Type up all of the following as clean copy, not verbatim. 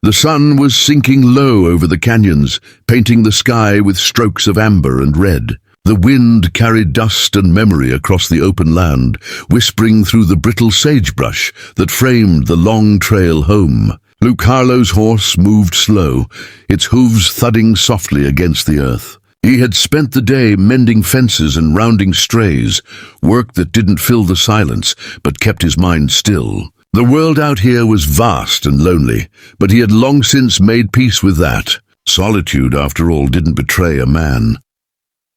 The sun was sinking low over the canyons, painting the sky with strokes of amber and red. The wind carried dust and memory across the open land, whispering through the brittle sagebrush that framed the long trail home. Luke Harlow's horse moved slow, its hooves thudding softly against the earth. He had spent the day mending fences and rounding strays, work that didn't fill the silence but kept his mind still. The world out here was vast and lonely, but he had long since made peace with that. Solitude, after all, didn't betray a man.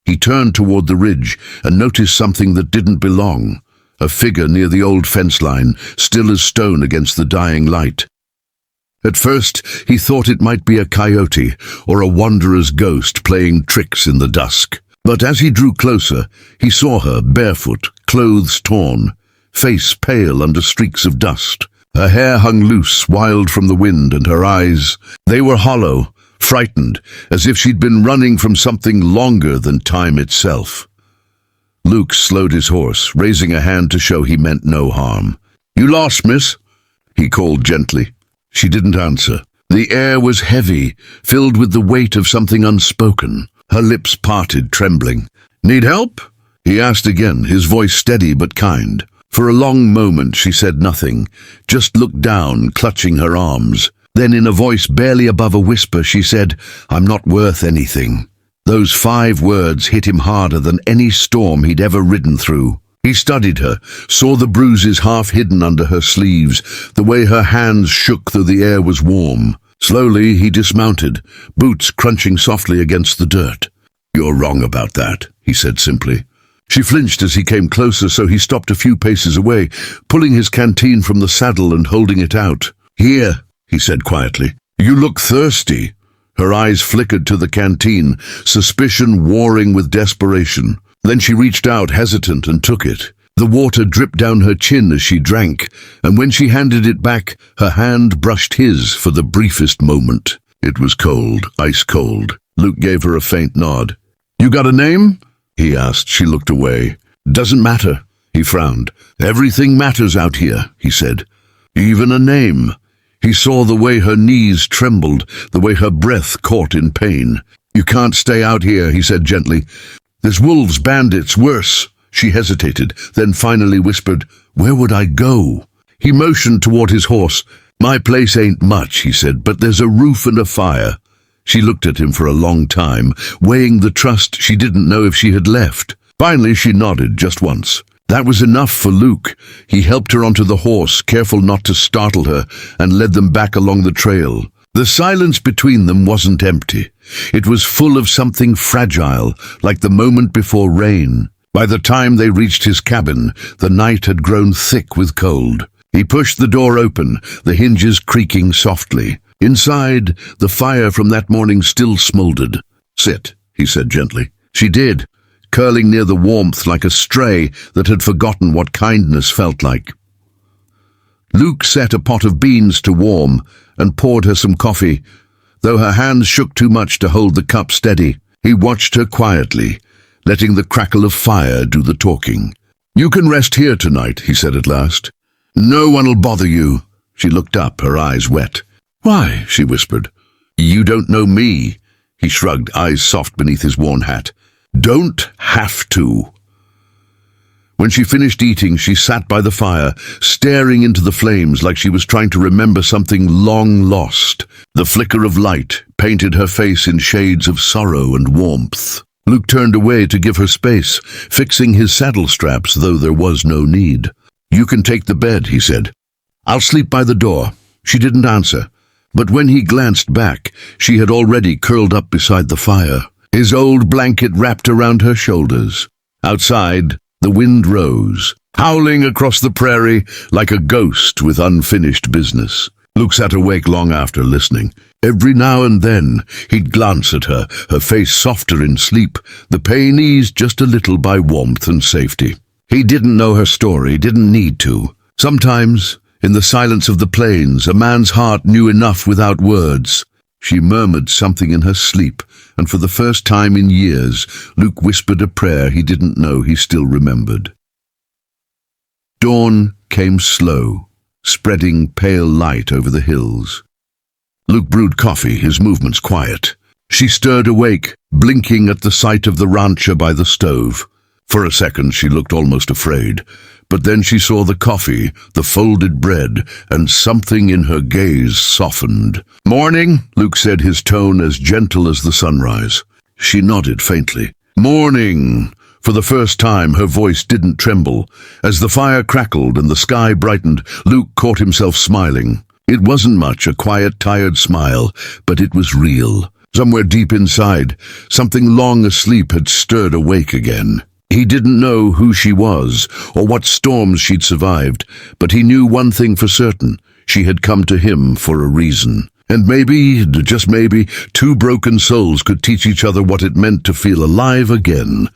He turned toward the ridge and noticed something that didn't belong, a figure near the old fence line, still as stone against the dying light. At first, he thought it might be a coyote or a wanderer's ghost playing tricks in the dusk. But as he drew closer, he saw her barefoot, clothes torn, face pale under streaks of dust. Her hair hung loose, wild from the wind, and her eyes, they were hollow, frightened, as if she'd been running from something longer than time itself. Luke slowed his horse, raising a hand to show he meant no harm. "You lost, miss?" he called gently. She didn't answer. The air was heavy, filled with the weight of something unspoken. Her lips parted, trembling. "Need help?" he asked again, his voice steady but kind. For a long moment she said nothing, just looked down, clutching her arms. Then in a voice barely above a whisper she said, "I'm not worth anything." Those 5 words hit him harder than any storm he'd ever ridden through. He studied her, saw the bruises half hidden under her sleeves, the way her hands shook though the air was warm. Slowly he dismounted, boots crunching softly against the dirt. "You're wrong about that," he said simply. She flinched as he came closer, so he stopped a few paces away, pulling his canteen from the saddle and holding it out. "Here," he said quietly. "You look thirsty." Her eyes flickered to the canteen, suspicion warring with desperation. Then she reached out, hesitant, and took it. The water dripped down her chin as she drank, and when she handed it back, her hand brushed his for the briefest moment. It was cold, ice cold. Luke gave her a faint nod. "You got a name?" he asked. She looked away. "Doesn't matter," he frowned. "Everything matters out here," he said. "Even a name." He saw the way her knees trembled, the way her breath caught in pain. "You can't stay out here," he said gently. "There's wolves, bandits, worse." She hesitated, then finally whispered, "Where would I go?" He motioned toward his horse. "My place ain't much," he said, "but there's a roof and a fire." She looked at him for a long time, weighing the trust she didn't know if she had left. Finally she nodded just once. That was enough for Luke. He helped her onto the horse, careful not to startle her, and led them back along the trail. The silence between them wasn't empty. It was full of something fragile, like the moment before rain. By the time they reached his cabin, the night had grown thick with cold. He pushed the door open, the hinges creaking softly. Inside, the fire from that morning still smoldered. "Sit," he said gently. She did, curling near the warmth like a stray that had forgotten what kindness felt like. Luke set a pot of beans to warm and poured her some coffee. Though her hands shook too much to hold the cup steady, he watched her quietly, letting the crackle of fire do the talking. "You can rest here tonight," he said at last. "No one'll bother you." She looked up, her eyes wet. "Why?" she whispered. "You don't know me." He shrugged, eyes soft beneath his worn hat. "Don't have to." When she finished eating, she sat by the fire, staring into the flames like she was trying to remember something long lost. The flicker of light painted her face in shades of sorrow and warmth. Luke turned away to give her space, fixing his saddle straps, though there was no need. "You can take the bed," he said. "I'll sleep by the door." She didn't answer, but when he glanced back, she had already curled up beside the fire, his old blanket wrapped around her shoulders. Outside, the wind rose, howling across the prairie like a ghost with unfinished business. Luke sat awake long after, listening. Every now and then, he'd glance at her, her face softer in sleep, the pain eased just a little by warmth and safety. He didn't know her story, didn't need to. Sometimes, in the silence of the plains, a man's heart knew enough without words. She murmured something in her sleep, and for the first time in years, Luke whispered a prayer he didn't know he still remembered. Dawn came slow, spreading pale light over the hills. Luke brewed coffee, his movements quiet. She stirred awake, blinking at the sight of the rancher by the stove. For a second she looked almost afraid, but then she saw the coffee, the folded bread, and something in her gaze softened. "Morning," Luke said, his tone as gentle as the sunrise. She nodded faintly. "Morning." For the first time her voice didn't tremble. As the fire crackled and the sky brightened, Luke caught himself smiling. It wasn't much, a quiet, tired smile, but it was real. Somewhere deep inside, something long asleep had stirred awake again. He didn't know who she was or what storms she'd survived, but he knew one thing for certain: she had come to him for a reason. And maybe, just maybe, two broken souls could teach each other what it meant to feel alive again.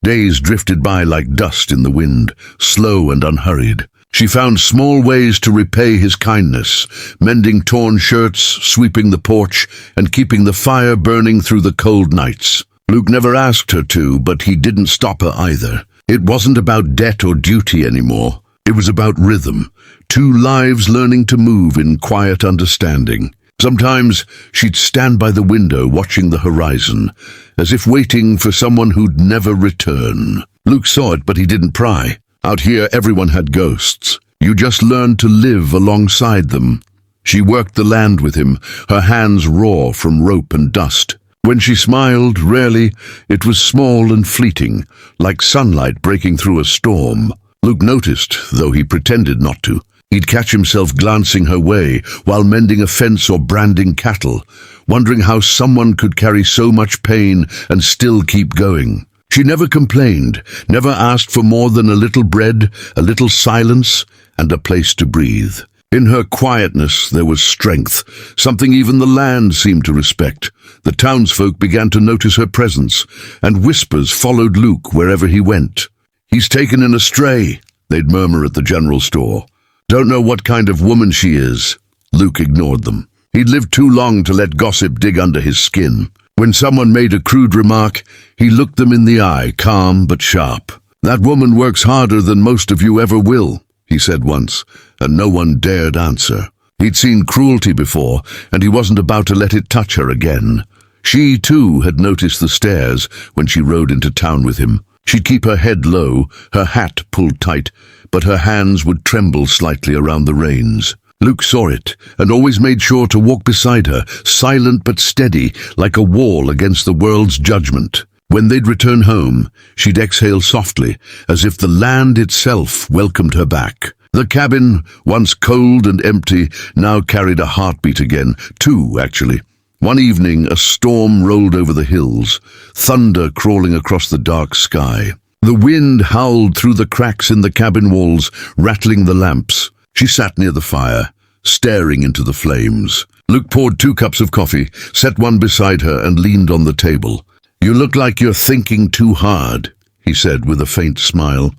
Days drifted by like dust in the wind, slow and unhurried. She found small ways to repay his kindness, mending torn shirts, sweeping the porch, and keeping the fire burning through the cold nights. Luke never asked her to, but he didn't stop her either. It wasn't about debt or duty anymore. It was about rhythm, two lives learning to move in quiet understanding. Sometimes she'd stand by the window watching the horizon, as if waiting for someone who'd never return. Luke saw it, but he didn't pry. Out here everyone had ghosts. You just learned to live alongside them. She worked the land with him, her hands raw from rope and dust. When she smiled, rarely, it was small and fleeting, like sunlight breaking through a storm. Luke noticed, though he pretended not to. He'd catch himself glancing her way while mending a fence or branding cattle, wondering how someone could carry so much pain and still keep going. She never complained, never asked for more than a little bread, a little silence, and a place to breathe. In her quietness there was strength, something even the land seemed to respect. The townsfolk began to notice her presence, and whispers followed Luke wherever he went. "He's taken in a stray," they'd murmur at the general store. "Don't know what kind of woman she is." Luke ignored them. He'd lived too long to let gossip dig under his skin. When someone made a crude remark, he looked them in the eye, calm but sharp. "That woman works harder than most of you ever will," he said once, and no one dared answer. He'd seen cruelty before, and he wasn't about to let it touch her again. She, too, had noticed the stares when she rode into town with him. She'd keep her head low, her hat pulled tight, but her hands would tremble slightly around the reins. Luke saw it, and always made sure to walk beside her, silent but steady, like a wall against the world's judgment. When they'd return home, she'd exhale softly, as if the land itself welcomed her back. The cabin, once cold and empty, now carried a heartbeat again. Two, actually. One evening, a storm rolled over the hills, thunder crawling across the dark sky. The wind howled through the cracks in the cabin walls, rattling the lamps. She sat near the fire, staring into the flames. Luke poured 2 cups of coffee, set one beside her, and leaned on the table. "You look like you're thinking too hard," he said with a faint smile.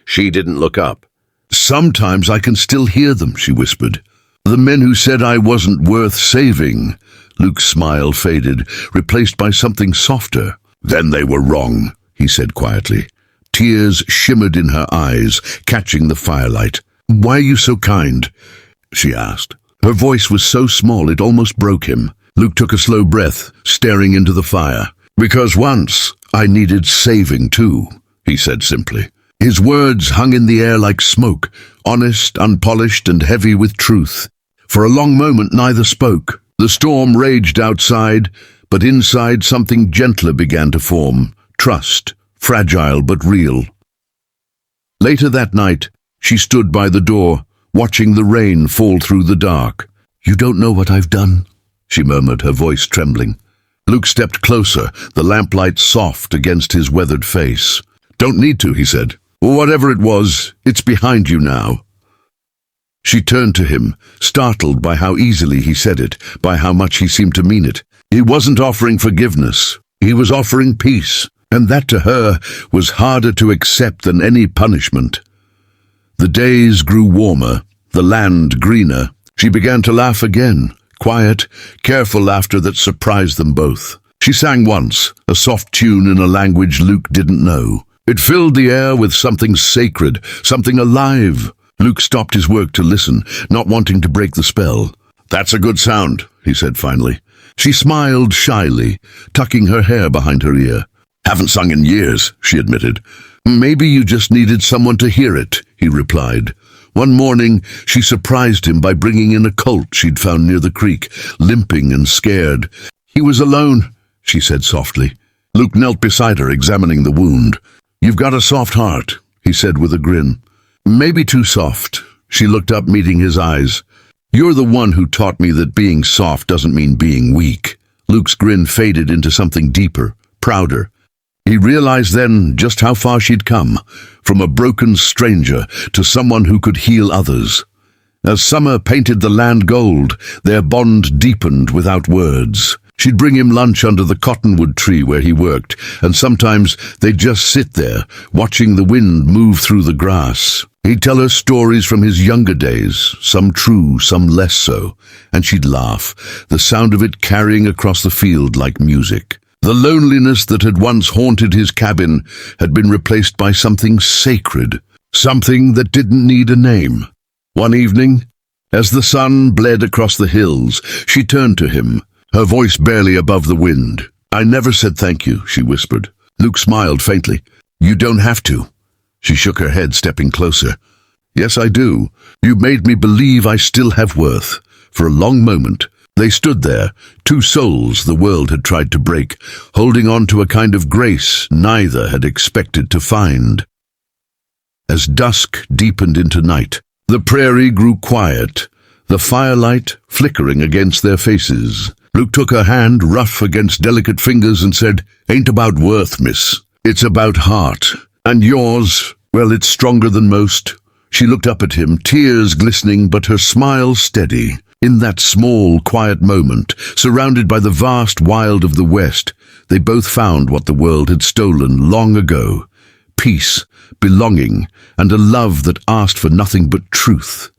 She didn't look up. "Sometimes I can still hear them," she whispered. "The men who said I wasn't worth saving." Luke's smile faded, replaced by something softer. "Then they were wrong," he said quietly. Tears shimmered in her eyes, catching the firelight. "Why are you so kind?" she asked. Her voice was so small it almost broke him. Luke took a slow breath, staring into the fire. "Because once I needed saving too," he said simply. His words hung in the air like smoke, honest, unpolished, and heavy with truth. For a long moment neither spoke. The storm raged outside, but inside something gentler began to form. Trust, fragile but real. Later that night, she stood by the door, watching the rain fall through the dark. "You don't know what I've done," she murmured, her voice trembling. Luke stepped closer, the lamplight soft against his weathered face. "Don't need to," he said. "Whatever it was, it's behind you now." She turned to him, startled by how easily he said it, by how much he seemed to mean it. He wasn't offering forgiveness. He was offering peace, and that to her was harder to accept than any punishment. The days grew warmer, the land greener. She began to laugh again, quiet, careful laughter that surprised them both. She sang once, a soft tune in a language Luke didn't know. It filled the air with something sacred, something alive. Luke stopped his work to listen, not wanting to break the spell. "That's a good sound," he said finally. She smiled shyly, tucking her hair behind her ear. "Haven't sung in years," she admitted. "Maybe you just needed someone to hear it," he replied. One morning, she surprised him by bringing in a colt she'd found near the creek, limping and scared. "He was alone," she said softly. Luke knelt beside her, examining the wound. "You've got a soft heart," he said with a grin. "Maybe too soft." She looked up, meeting his eyes. "You're the one who taught me that being soft doesn't mean being weak." Luke's grin faded into something deeper, prouder. He realized then just how far she'd come, from a broken stranger to someone who could heal others. As summer painted the land gold, their bond deepened without words. She'd bring him lunch under the cottonwood tree where he worked, and sometimes they'd just sit there, watching the wind move through the grass. He'd tell her stories from his younger days, some true, some less so, and she'd laugh, the sound of it carrying across the field like music. The loneliness that had once haunted his cabin had been replaced by something sacred, something that didn't need a name. One evening, as the sun bled across the hills, she turned to him, her voice barely above the wind. "I never said thank you," she whispered. Luke smiled faintly. "You don't have to." She shook her head, stepping closer. "Yes, I do. You made me believe I still have worth." For a long moment, they stood there, two souls the world had tried to break, holding on to a kind of grace neither had expected to find. As dusk deepened into night, the prairie grew quiet, the firelight flickering against their faces. Luke took her hand, rough against delicate fingers, and said, "Ain't about worth, miss. It's about heart. And yours, well, it's stronger than most." She looked up at him, tears glistening, but her smile steady. In that small, quiet moment, surrounded by the vast wild of the West, they both found what the world had stolen long ago: peace, belonging, and a love that asked for nothing but truth.